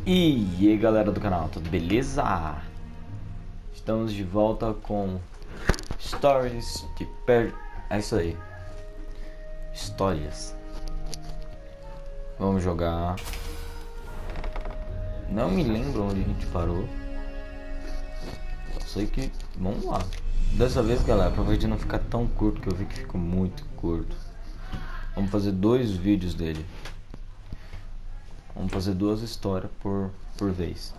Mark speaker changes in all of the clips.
Speaker 1: E aí galera do canal, tudo beleza? Estamos de volta com Stories de É isso aí, histórias. Vamos jogar. Não me lembro onde a gente parou. Sei que... vamos lá. Dessa vez galera, pra vídeo não ficar tão curto, que eu vi que ficou muito curto, vamos fazer 2 vídeos dele. Vamos fazer 2 histórias por vez.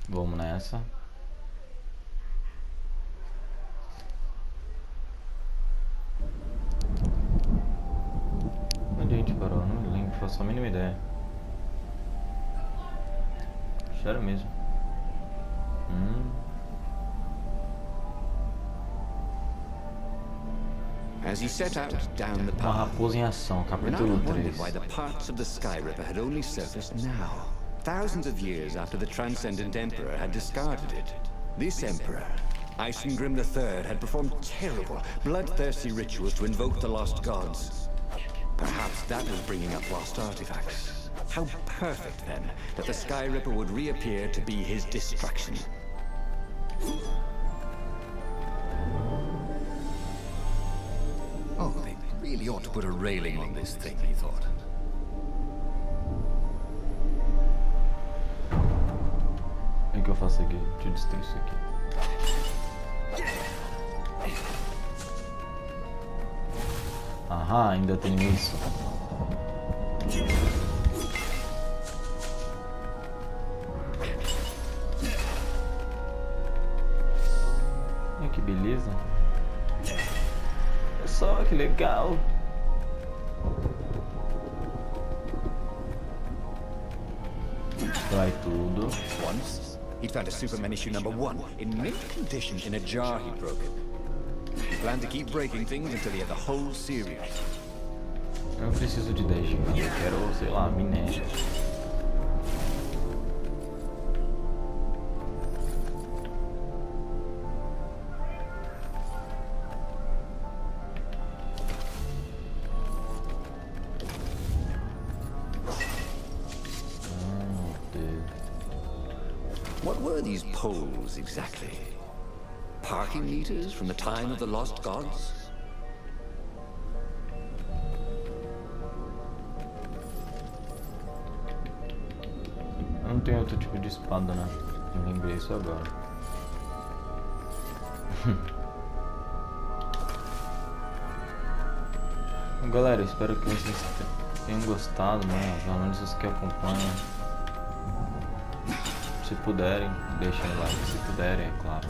Speaker 1: Vamos nessa. Onde a gente parou? Não me lembro, faço a mínima ideia. Sério mesmo.
Speaker 2: As he set out down the
Speaker 1: Uma
Speaker 2: path,
Speaker 1: raposa em ação, capítulo
Speaker 2: Ronaldo
Speaker 1: 3.
Speaker 2: wondered why the parts of the Sky Ripper had only surfaced now, thousands of years after the Transcendent Emperor had discarded it. This Emperor, Isengrim III, had performed terrible, bloodthirsty rituals to invoke the lost gods. Perhaps that was bringing up lost artifacts. How perfect, then, that the Sky Ripper would reappear to be his destruction. Oh, they really ought to put a railing on this thing, he thought.
Speaker 1: O que eu faço aqui? Deixa eu destruir isso aqui. Aham, ainda tem isso. Olha que beleza. Olha só que legal. Vai tudo.
Speaker 2: Once, he'd found a Superman issue #1 in mint condition in a jar he'd broken. He planned to keep breaking things until he had the whole series.
Speaker 1: Eu não preciso de 10 GB, eu quero, sei lá, minério.
Speaker 2: What were these poles exactly? Parking meters from the time of the lost gods?
Speaker 1: Eu não tenho outro tipo de espada, né? Me lembrei isso agora. Galera, espero que vocês tenham gostado, né? Pelo menos os que acompanham. Se puderem, deixem o like, se puderem, é claro.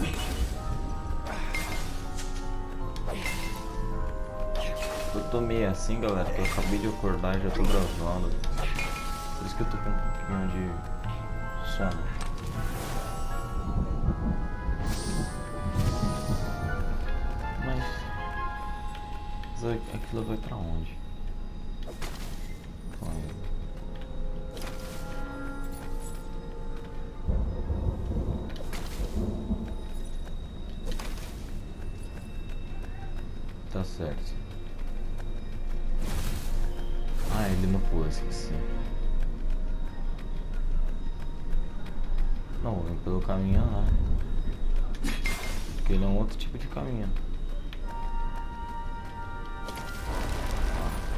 Speaker 1: Eu tô meio assim, galera, que eu acabei de acordar e já tô gravando. Por isso que eu tô com um pouquinho de sono. Mas aquilo vai pra onde? Tá certo. Ah, ele não pôs, esqueci. Não, vem pelo caminho lá. Porque ele é um outro tipo de caminho.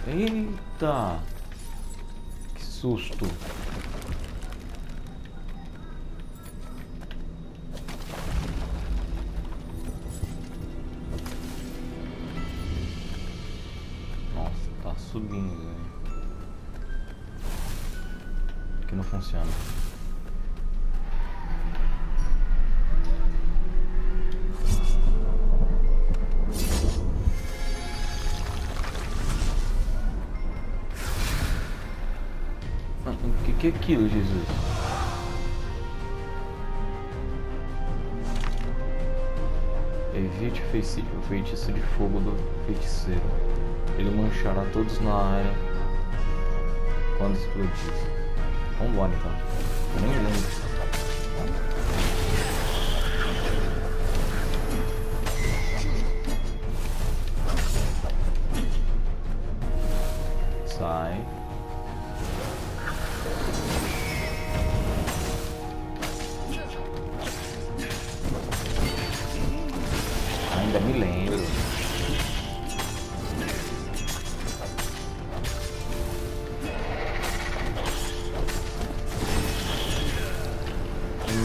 Speaker 1: Eita! Que susto! Nossa, tá subindo, velho. Que não funciona. O que é aquilo, Jesus? Evite o feitiço de fogo do feiticeiro. Ele manchará todos na área quando explodir. Vambora então. Eu nem lembro. Sai. Ainda me lembro.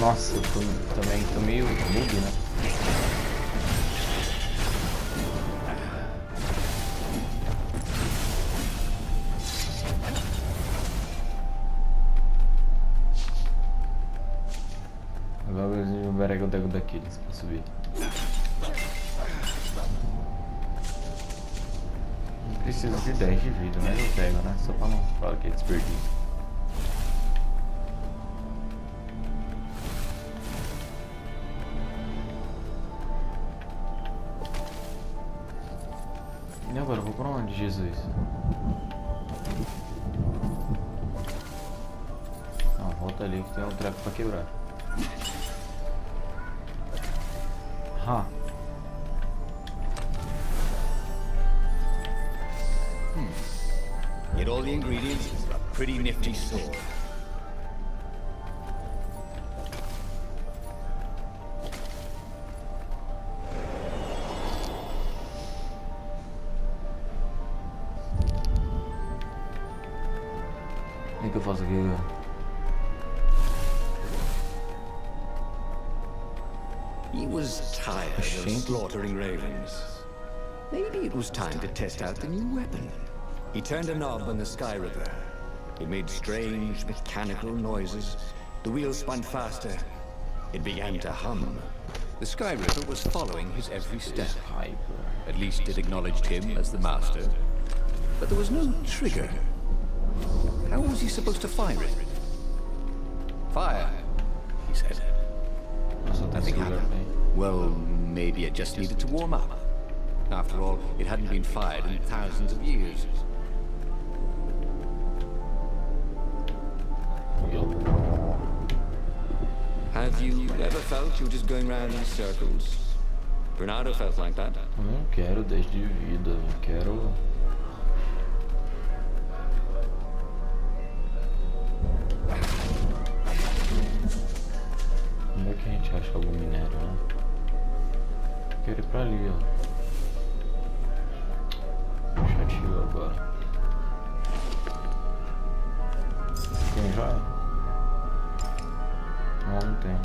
Speaker 1: Nossa, eu também tô meio noob, né? Agora eu vou ver o daqueles pra subir. Não preciso de 10 de vida, mas eu pego, né? Só pra não falar que é desperdício. E agora, eu vou pra onde, Jesus? Ah, volta ali que tem um treco pra quebrar. Ha!
Speaker 2: Get all the ingredients for a pretty nifty sword.
Speaker 1: O que eu faço aqui agora?
Speaker 2: He was tired of slaughtering ravens. Maybe it was time to test out the new weapon. He turned a knob on the Sky Ripper. It made strange mechanical noises. The wheels spun faster. It began to hum. The Sky Ripper was following his every step. At least it acknowledged him as the master. But there was no trigger. How was he supposed to fire it? Fire, he said. Nothing happened. Well, maybe it just needed to warm up. After all, it hadn't been fired in thousands of years. Have you ever felt you were just going round in circles? Bernardo felt like that.
Speaker 1: Eu não quero 10 de vida, eu quero... Onde é que a gente acha algum minério, né? Eu quero ir pra ali, ó. Chateou agora. Tem já? Não tem.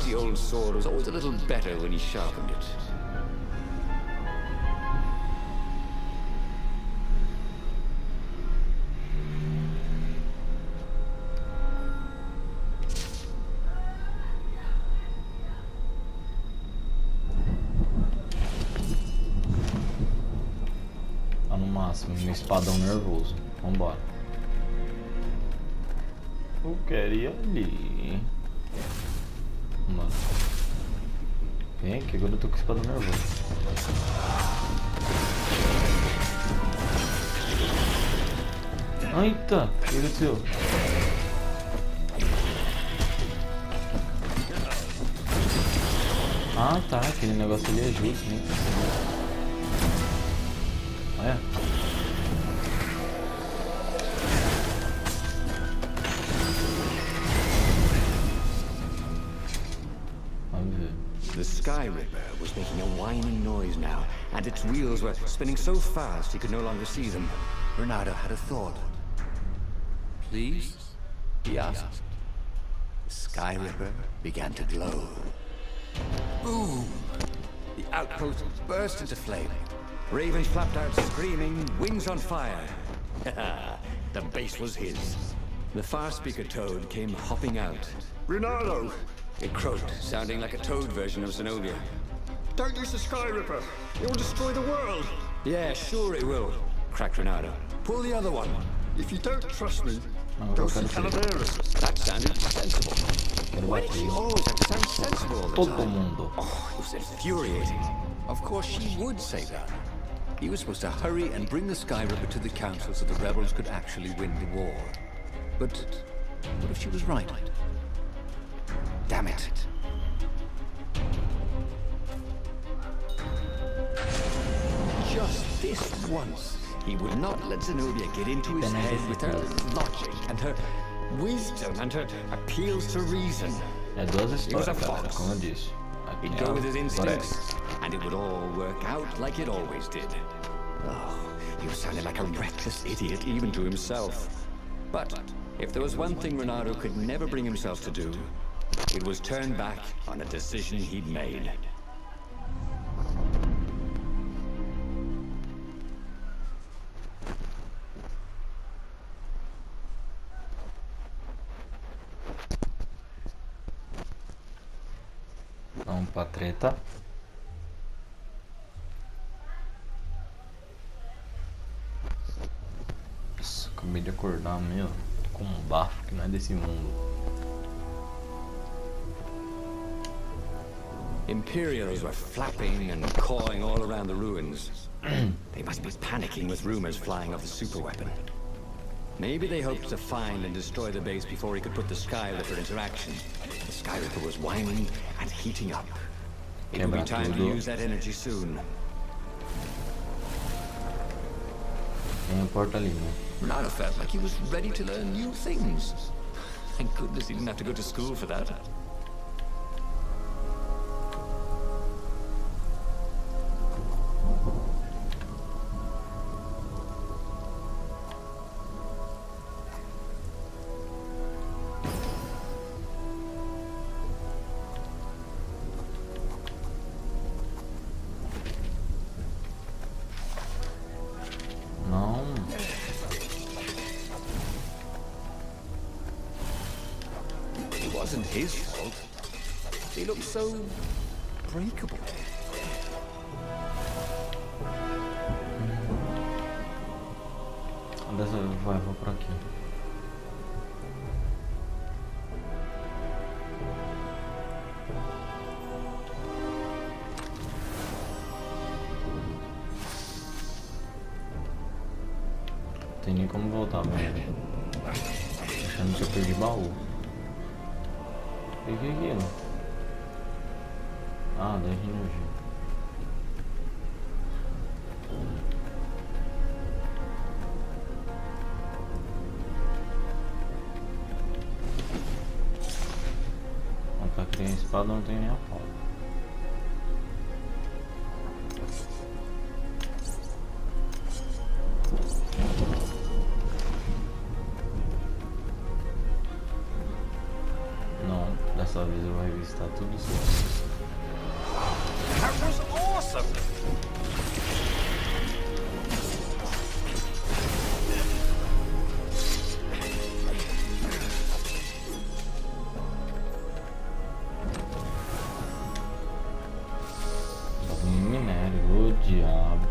Speaker 2: The old sword was always a little better when he sharpened it.
Speaker 1: Tá no máximo, meu espadão nervoso. Vambora. Eu quero ir ali. Mano. Vem aqui, agora eu tô com o espadão nervoso. Eita, o que aconteceu? Ah tá, aquele negócio ali é justo, né? Olha.
Speaker 2: The Sky Ripper was making a whining noise now, and its wheels were spinning so fast he could no longer see them. Bernardo had a thought. Please? He asked. The Sky Ripper began to glow. Boom! The outpost burst into flame. Ravens flapped out screaming, wings on fire. The base was his. The far-speaker toad came hopping out. Renardo! It croaked, sounding like a toad version of Zenobia.
Speaker 3: Don't use the Sky Ripper. It will destroy the world.
Speaker 2: Yeah, sure it will, cracked Renardo. Pull the other one.
Speaker 3: If you don't trust me, go see Calaveras.
Speaker 2: That sounded sensible. Why did she always have to sound sensible all the
Speaker 1: Todo
Speaker 2: time?
Speaker 1: mundo.
Speaker 2: Oh, it was infuriating. Of course she would say that. He was supposed to hurry and bring the Sky Ripper to the Council so the rebels could actually win the war. But what if she was right? Damn it. Just this once, he would not let Zenobia get into his head with her logic and her wisdom and her appeals to reason.
Speaker 1: É duas
Speaker 2: He was a
Speaker 1: histórias, galera,
Speaker 2: fox.
Speaker 1: como eu disse. Aqui
Speaker 2: He'd
Speaker 1: é
Speaker 2: go with his
Speaker 1: agora
Speaker 2: instincts, and it would all work out like it always did. Oh, he was sounding like a reckless idiot, even to himself. But if there was one thing Renardo could never bring himself to do, it was turn back on a decision he'd made.
Speaker 1: Vamos pra treta. Nossa, acabei de acordar meu com um bafo que não é desse mundo.
Speaker 2: Imperials were flapping and cawing all around the ruins. They must be panicking with rumors flying of the superweapon. Maybe they hoped to find and destroy the base before he could put the Sky Ripper into action. The Sky Ripper was whining and heating up. It would be time to use that energy soon.
Speaker 1: Tem a porta ali, né?
Speaker 2: Renardo felt like he was ready to learn new things. Thank goodness he didn't have to go to school for that.
Speaker 1: Não.
Speaker 2: It wasn't his fault. He looked so breakable.
Speaker 1: Dessa vez vou por aqui. Não tem nem como voltar, velho. Achando que eu perdi baú. O que é aquilo? Ah, 10 de energia. Pra criar espada não tem nem a pau. Não, dessa vez eu vou revistar tudo isso.
Speaker 3: That was awesome!
Speaker 1: Minério, o diabo.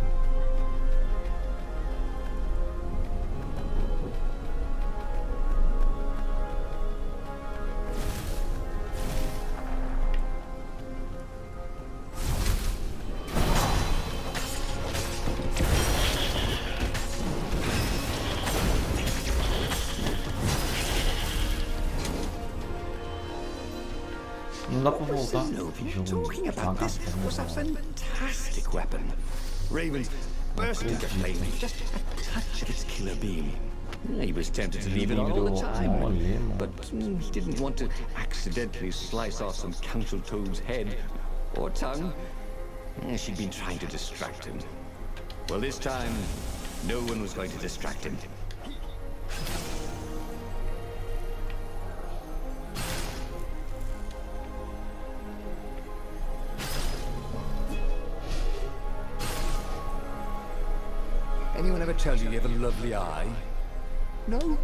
Speaker 1: Não dá pra voltar.
Speaker 2: Zenobia talking about this was a fantastic weapon. Ravens burst into flame, just a touch of its killer beam. He was tempted to leave it on all the time, but he didn't want to accidentally slice off some council toad's head or tongue. She'd been trying to distract him. Well, this time, no one was going to distract him. Anyone ever tell you you have a lovely eye? know?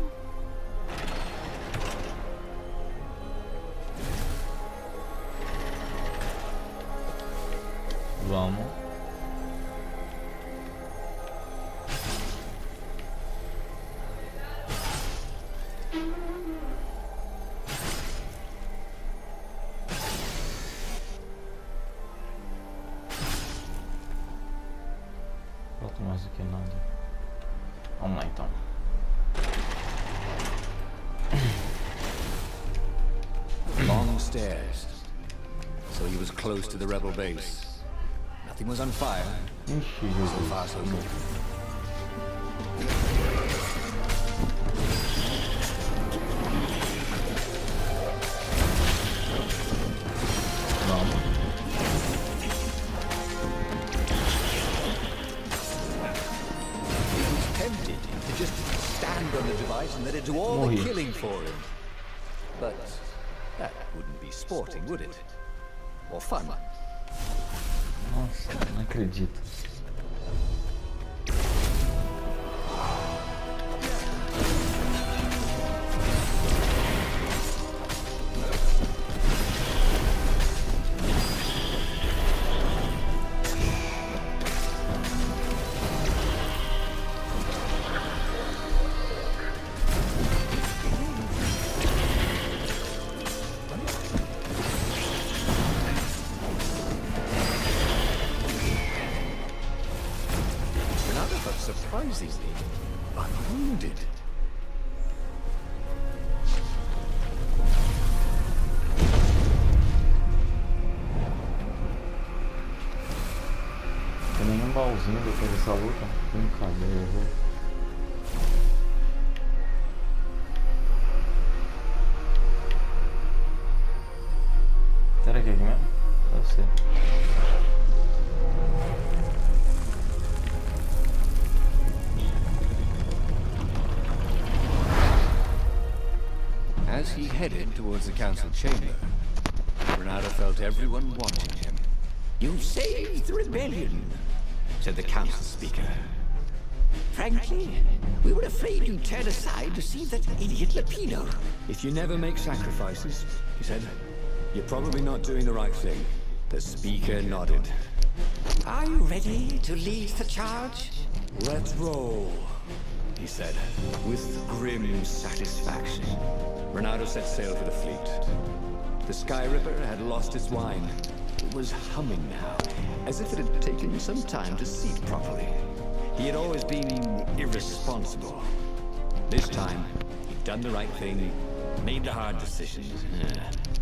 Speaker 1: Vamos. Falta mais do que nada. Vamos lá então.
Speaker 2: Long stairs. So he was close to the rebel base. Nothing was on fire.
Speaker 1: Ixi,
Speaker 2: So
Speaker 1: Jesus.
Speaker 2: far, so good.
Speaker 1: Vamos.
Speaker 2: He was tempted to just stand on the device and let it do all the
Speaker 1: Morri.
Speaker 2: killing for him. But that wouldn't be sporting, would it? Or fun?
Speaker 1: Nossa, não acredito.
Speaker 2: But surprisingly unwounded.
Speaker 1: Tem nenhum baúzinho depois dessa luta. Brincadeira, viu? Será que é aqui mesmo? Deve ser.
Speaker 2: As he headed towards the council chamber, Renata felt everyone watching him. "You've saved the rebellion," said the council speaker. "Frankly, we were afraid you'd turn aside to see that idiot Lapino." "If you never make sacrifices," he said, "you're probably not doing the right thing." The speaker nodded. "Are you ready to lead the charge?" "Let's roll," he said, with grim satisfaction. Renato set sail for the fleet. The Sky Ripper had lost its wine. It was humming now, as if it had taken some time to seat properly. He had always been irresponsible. This time, he'd done the right thing, made the hard decisions.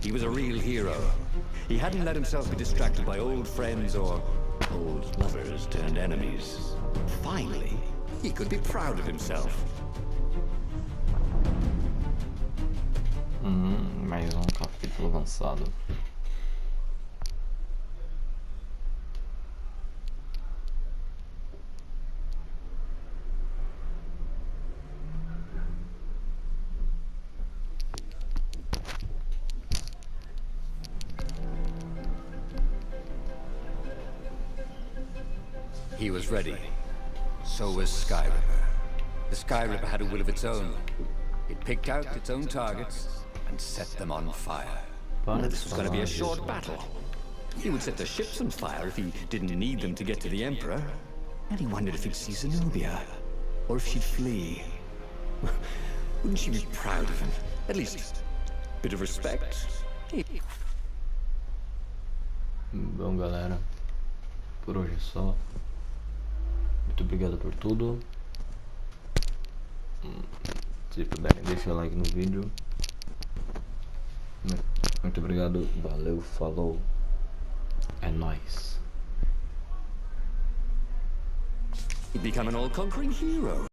Speaker 2: He was a real hero. He hadn't let himself be distracted by old friends or old lovers turned enemies. Finally, he could be proud of himself.
Speaker 1: Mais um capítulo avançado.
Speaker 2: He was ready. So was Sky Ripper. The Sky Ripper had a will of its own. It picked out its own targets and set them on fire. This was going to be a short battle. He would set the ships on fire if he didn't need them to get to the Emperor. And he wondered if he'd see Zenobia, or if she'd flee. Wouldn't she be proud of him? At least, a bit of respect.
Speaker 1: Bom, galera, por hoje é só. Muito obrigado por tudo. Se puderem, deixa o like no vídeo. Muito obrigado, valeu, falou. É nóis.
Speaker 2: He'd become an all-conquering hero.